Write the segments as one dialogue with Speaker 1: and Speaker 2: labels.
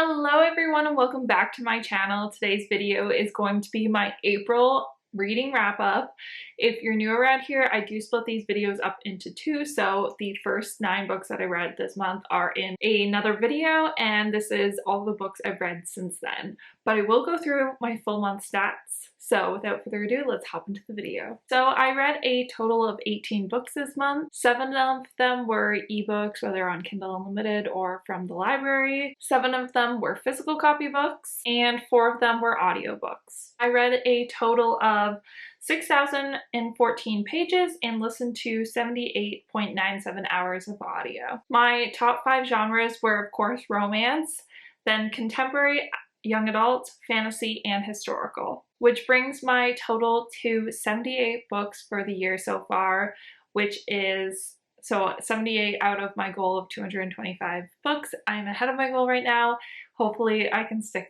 Speaker 1: Hello everyone and welcome back to my channel. Today's video is going to be my April reading wrap up. If you're new around here, I do split these videos up into two. So the first 9 books that I read this month are in another video, and this is all the books I've read since then. But I will go through my full month stats. So without further ado, let's hop into the video. So I read a total of 18 books this month. 7 of them were ebooks, whether on Kindle Unlimited or from the library. 7 of them were physical copy books, and 4 of them were audiobooks. I read a total of 6,014 pages and listened to 78.97 hours of audio. My top 5 genres were, of course, romance, then contemporary, young adult, fantasy, and historical, which brings my total to 78 books for the year so far, which is 78 out of my goal of 225 books. I'm ahead of my goal right now. Hopefully I can stick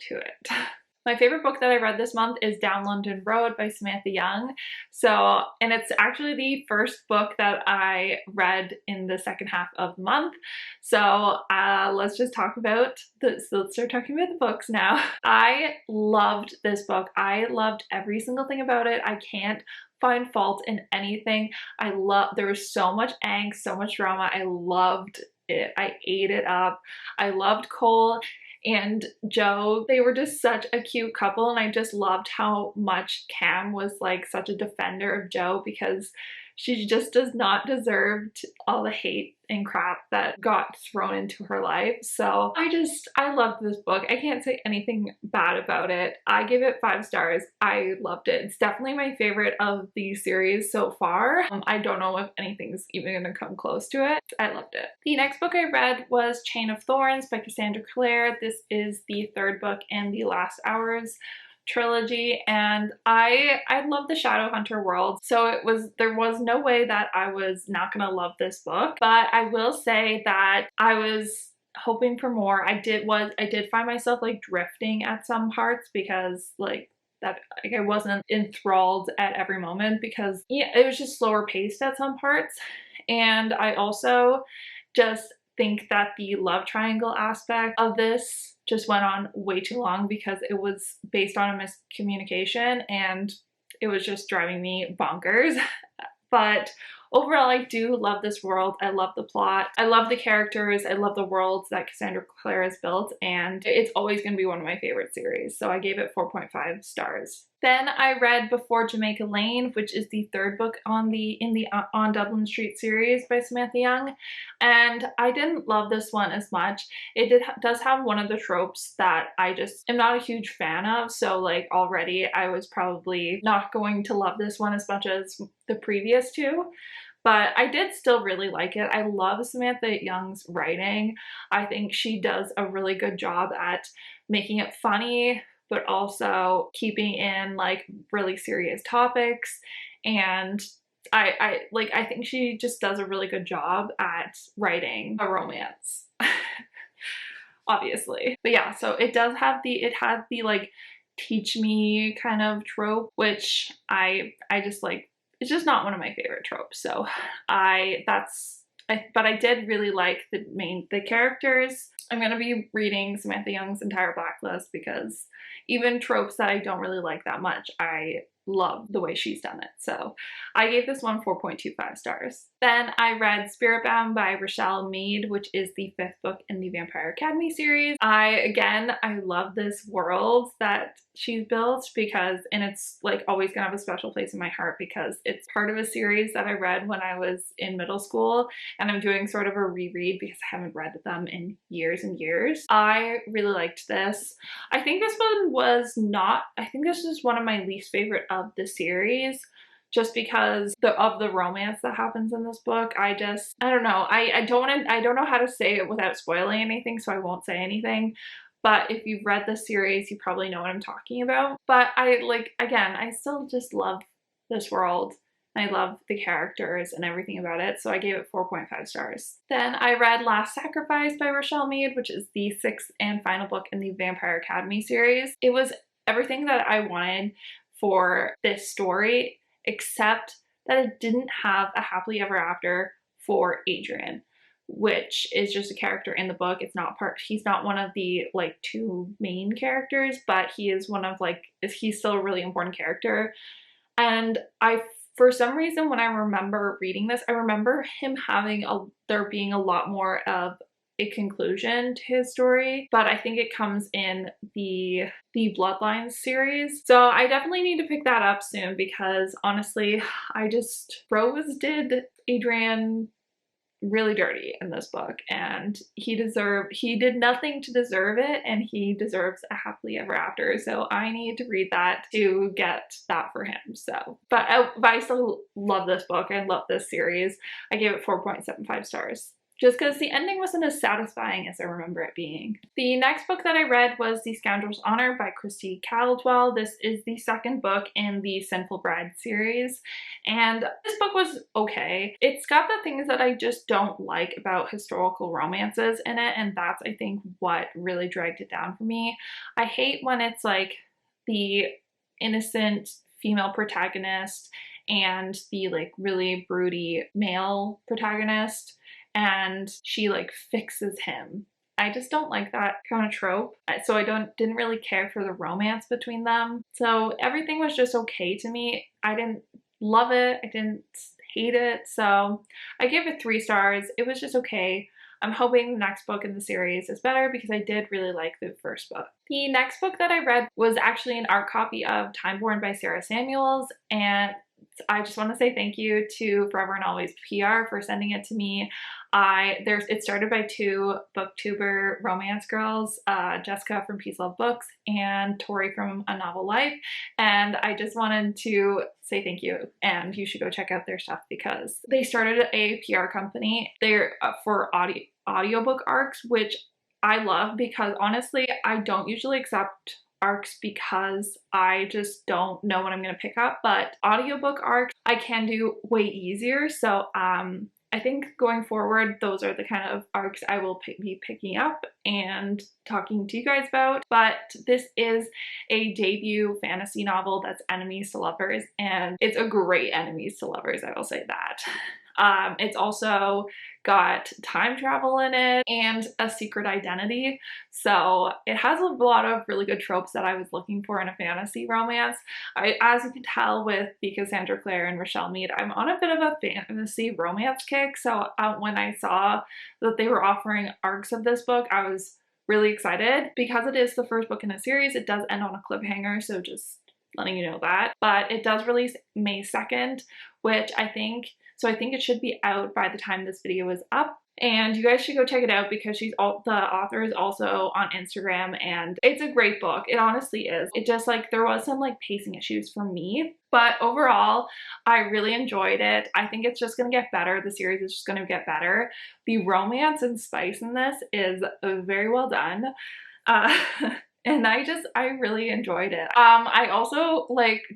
Speaker 1: to it. My favorite book that I read this month is Down London Road by Samantha Young. And it's actually the first book that I read in the second half of the month. Let's just talk about this. Let's start talking about the books now. I loved this book. I loved every single thing about it. I can't find fault in anything. There was so much angst, so much drama. I loved it. I ate it up. I loved Cole and Joe. They were just such a cute couple, and I just loved how much Cam was like such a defender of Joe, because she just does not deserve all the hate and crap that got thrown into her life. So I loved this book. I can't say anything bad about it. I give it 5 stars. I loved it. It's definitely my favorite of the series so far. I don't know if anything's even gonna come close to it. I loved it. The next book I read was Chain of Thorns by Cassandra Clare. This is the 3rd book in the Last Hours trilogy, and I love the Shadowhunter world, so there was no way that I was not gonna love this book. But I will say that I was hoping for more. I did find myself like drifting at some parts, because I wasn't enthralled at every moment, because it was just slower paced at some parts. And I also just think that the love triangle aspect of this just went on way too long, because it was based on a miscommunication and it was just driving me bonkers. But overall, I do love this world. I love the plot. I love the characters. I love the worlds that Cassandra Clare has built, and it's always going to be one of my favorite series. So I gave it 4.5 stars. Then I read Before Jamaica Lane, which is the 3rd book in the On Dublin Street series by Samantha Young, and I didn't love this one as much. It does have one of the tropes that I just am not a huge fan of, so like already I was probably not going to love this one as much as the previous 2. But I did still really like it. I love Samantha Young's writing. I think she does a really good job at making it funny, but also keeping in like really serious topics. And I think she just does a really good job at writing a romance. Obviously. But yeah, so it has the like teach me kind of trope, which I just like. It's just not one of my favorite tropes. So but I did really like the characters. I'm gonna be reading Samantha Young's entire Blacklist, because even tropes that I don't really like that much, I love the way she's done it. So I gave this one 4.25 stars. Then I read Spiritbound by Rochelle Mead, which is the 5th book in the Vampire Academy series. I love this world that she's built, and it's like always gonna have a special place in my heart, because it's part of a series that I read when I was in middle school, and I'm doing sort of a reread because I haven't read them in years and years. I really liked this. I think this is one of my least favorite of the series, just because of the romance that happens in this book. I don't know. I don't know how to say it without spoiling anything, so I won't say anything. But if you've read the series, you probably know what I'm talking about. But I still just love this world. I love the characters and everything about it, so I gave it 4.5 stars. Then I read Last Sacrifice by Rochelle Mead, which is the 6th and final book in the Vampire Academy series. It was everything that I wanted for this story, except that it didn't have a happily ever after for Adrian, which is just a character in the book. It's not part, he's not one of the like 2 main characters, but he is one of like, he's still a really important character. And for some reason, when I remember reading this, I remember him having there being a lot more of a conclusion to his story, but I think it comes in the Bloodlines series. So I definitely need to pick that up soon, because honestly, Rose did Adrian really dirty in this book, and he did nothing to deserve it, and he deserves a happily ever after. So I need to read that to get that for him. So but I still love this book. I love this series. I gave it 4.75 stars, just because the ending wasn't as satisfying as I remember it being. The next book that I read was The Scoundrel's Honor by Christy Caldwell. This is the second book in the Sinful Bride series, and this book was okay. It's got the things that I just don't like about historical romances in it, and that's, I think, what really dragged it down for me. I hate when it's like the innocent female protagonist and the like really broody male protagonist, and she like fixes him. I just don't like that kind of trope. So I didn't really care for the romance between them. So everything was just okay to me. I didn't love it. I didn't hate it. So I gave it 3 stars. It was just okay. I'm hoping the next book in the series is better, because I did really like the first book. The next book that I read was actually an art copy of Timeborn by Sarah Samuels, and I just want to say thank you to Forever and Always PR for sending it to me. It started by 2 booktuber romance girls, Jessica from Peace Love Books and Tori from A Novel Life, and I just wanted to say thank you, and you should go check out their stuff, because they started a PR company. They're for audiobook arcs, which I love, because honestly, I don't usually accept arcs because I just don't know what I'm going to pick up, but audiobook arcs I can do way easier. So I think going forward, those are the kind of arcs I will be picking up and talking to you guys about. But this is a debut fantasy novel that's enemies to lovers, and it's a great enemies to lovers, I will say that. It's also got time travel in it and a secret identity. So it has a lot of really good tropes that I was looking for in a fantasy romance. As you can tell with the Cassandra Clare and Rochelle Mead, I'm on a bit of a fantasy romance kick. So when I saw that they were offering arcs of this book, I was really excited. Because it is the first book in a series, it does end on a cliffhanger, so just letting you know that. But it does release May 2nd, which I think it should be out by the time this video is up. And you guys should go check it out, because the author is also on Instagram, and it's a great book. It honestly is. It just like, there was some like pacing issues for me, but overall, I really enjoyed it. I think it's just gonna get better. The series is just gonna get better. The romance and spice in this is very well done. And I really enjoyed it. I also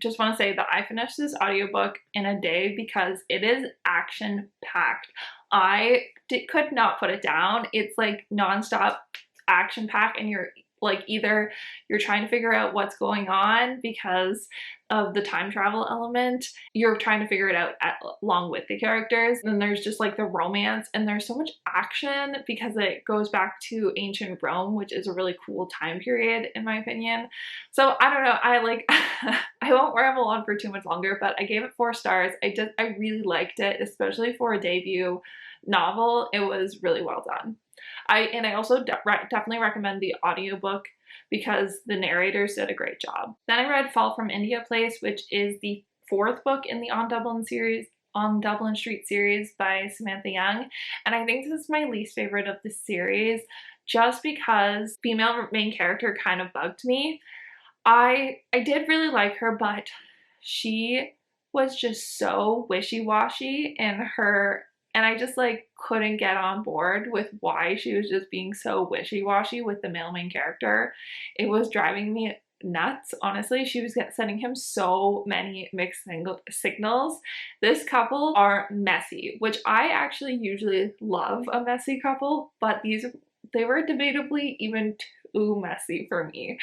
Speaker 1: just want to say that I finished this audiobook in a day, because it is action packed. Could not put it down. It's like nonstop action packed, and you're like, either you're trying to figure out what's going on because of the time travel element, you're trying to figure it out along with the characters, and then there's just like the romance, and there's so much action because it goes back to ancient Rome, which is a really cool time period in my opinion. So I don't know, I won't ramble on for too much longer, but I gave it 4 stars. I really liked it, especially for a debut novel. It was really well done. I also definitely recommend the audiobook, because the narrators did a great job. Then I read Fall from India Place, which is the 4th book in the On Dublin Street series by Samantha Young, and I think this is my least favorite of the series, just because female main character kind of bugged me. I did really like her, but she was just so wishy-washy in her, and I just like couldn't get on board with why she was just being so wishy-washy with the male main character. It was driving me nuts, honestly. She was sending him so many mixed signals. This couple are messy, which I actually usually love a messy couple, but they were debatably even too messy for me,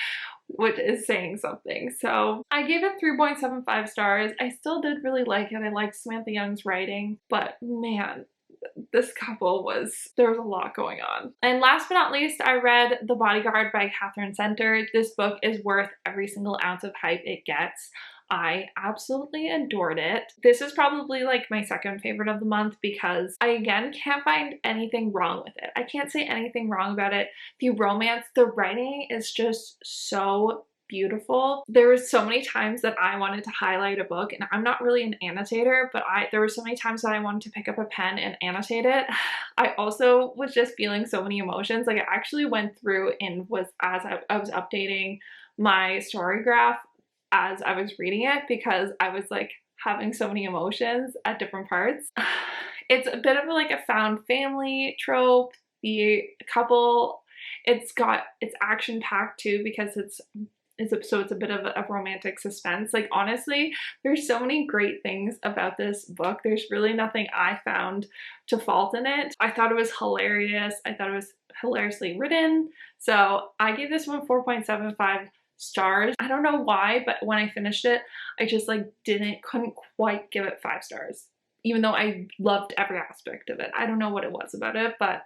Speaker 1: which is saying something. So I gave it 3.75 stars. I still did really like it. I liked Samantha Young's writing, but man, this couple there was a lot going on. And last but not least, I read The Bodyguard by Catherine Center. This book is worth every single ounce of hype it gets. I absolutely adored it. This is probably like my second favorite of the month because I again can't find anything wrong with it. I can't say anything wrong about it. The romance, the writing is just so beautiful. There were so many times that I wanted to highlight a book, and I'm not really an annotator, but there were so many times that I wanted to pick up a pen and annotate it. I also was just feeling so many emotions. Like I actually went through and was, as I was updating my story graph as I was reading it, because I was like having so many emotions at different parts. It's a bit of like a found family trope. The couple, it's action packed too, because it's a bit of a romantic suspense. Like honestly, there's so many great things about this book. There's really nothing I found to fault in it. I thought it was hilarious. I thought it was hilariously written. So I gave this one 4.75 stars. I don't know why, but when I finished it, I just like couldn't quite give it 5 stars, even though I loved every aspect of it. I don't know what it was about it, but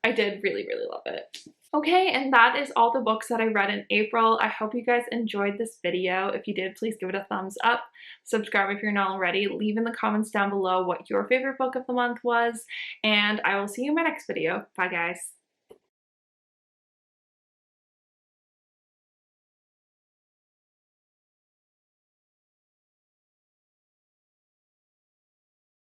Speaker 1: I did really, really love it. Okay, and that is all the books that I read in April. I hope you guys enjoyed this video. If you did, please give it a thumbs up. Subscribe if you're not already. Leave in the comments down below what your favorite book of the month was, and I will see you in my next video. Bye, guys.